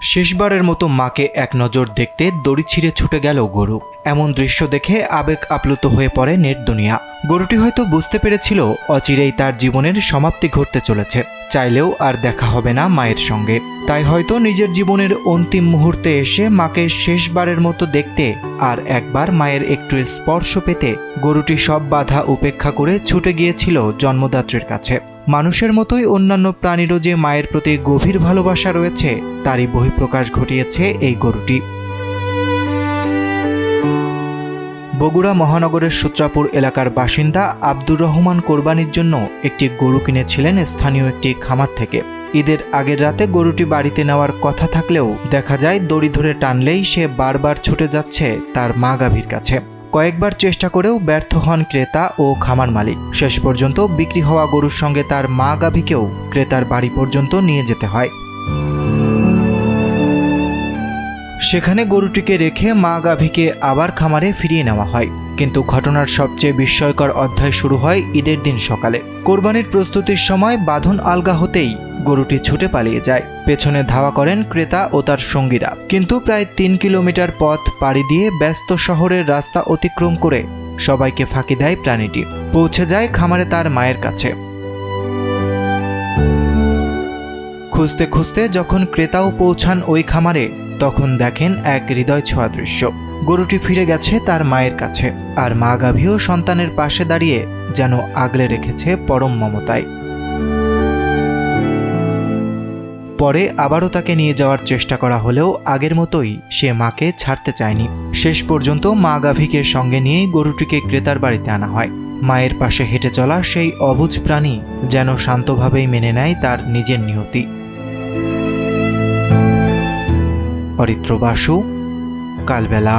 শেষবারের মতো মাকে এক নজর দেখতে দড়ি ছিঁড়ে ছুটে গেল গরু। এমন দৃশ্য দেখে আবেগ আপ্লুত হয়ে পড়ে নেট দুনিয়া। গরুটি হয়তো বুঝতে পেরেছিল অচিরেই তার জীবনের সমাপ্তি ঘটতে চলেছে, চাইলেও আর দেখা হবে না মায়ের সঙ্গে। তাই হয়তো নিজের জীবনের অন্তিম মুহূর্তে এসে মাকে শেষবারের মতো দেখতে আর একবার মায়ের একটু স্পর্শ পেতে গরুটি সব বাধা উপেক্ষা করে ছুটে গিয়েছিল জন্মদাত্রীর কাছে। মানুষের মতোই অন্যান্য প্রাণীরও যে মায়ের প্রতি গভীর ভালোবাসা রয়েছে, তারই বহিঃপ্রকাশ ঘটিয়েছে এই গরুটি। বগুড়া মহানগরের সূত্রাপুর এলাকার বাসিন্দা আব্দুর রহমান কোরবানির জন্য একটি গরু কিনেছিলেন স্থানীয় একটি খামার থেকে। ঈদের আগের রাতে গরুটি বাড়িতে নেওয়ার কথা থাকলেও দেখা যায় দড়ি ধরে টানলেই সে বারবার ছুটে যাচ্ছে তার মা গাভীর কাছে। কয়েকবার চেষ্টা করেও ব্যর্থ হন ক্রেতা ও খামার মালিক। শেষ পর্যন্ত বিক্রি হওয়া গরুর সঙ্গে তার মা গাভীকেও ক্রেতার বাড়ি পর্যন্ত নিয়ে যেতে হয়। সেখানে গরুটিকে রেখে মা গাভীকে আবার খামারে ফিরিয়ে নেওয়া হয়। কিন্তু ঘটনার সবচেয়ে বিস্ময়কর অধ্যায় শুরু হয় ঈদের দিন সকালে। কোরবানির প্রস্তুতির সময় বাঁধন আলগা হতেই গরুটি ছুটে পালিয়ে যায়। পেছনে ধাওয়া করেন ক্রেতা ও তার সঙ্গীরা। কিন্তু প্রায় ৩ কিলোমিটার পথ পাড়ি দিয়ে ব্যস্ত শহরের রাস্তা অতিক্রম করে সবাইকে ফাঁকি দেয় প্রাণীটি। পৌঁছে যায় খামারে তার মায়ের কাছে। খুঁজতে খুঁজতে যখন ক্রেতাও পৌঁছান ওই খামারে, তখন দেখেন এক হৃদয় ছোঁয়া দৃশ্য। গরুটি ফিরে গেছে তার মায়ের কাছে, আর মা গাভীও সন্তানের পাশে দাঁড়িয়ে যেন আগলে রেখেছে পরম মমতায়। পরে আবারও তাকে নিয়ে যাওয়ার চেষ্টা করা হলেও আগের মতোই সে মাকে ছাড়তে চায়নি। শেষ পর্যন্ত মা গাভীকে সঙ্গে নিয়েই গরুটিকে ক্রেতার বাড়িতে আনা হয়। মায়ের পাশে হেঁটে চলা সেই অবুঝ প্রাণী যেন শান্তভাবেই মেনে নেয় তার নিজের নিয়তি। অরিত্র বাসু, কালবেলা।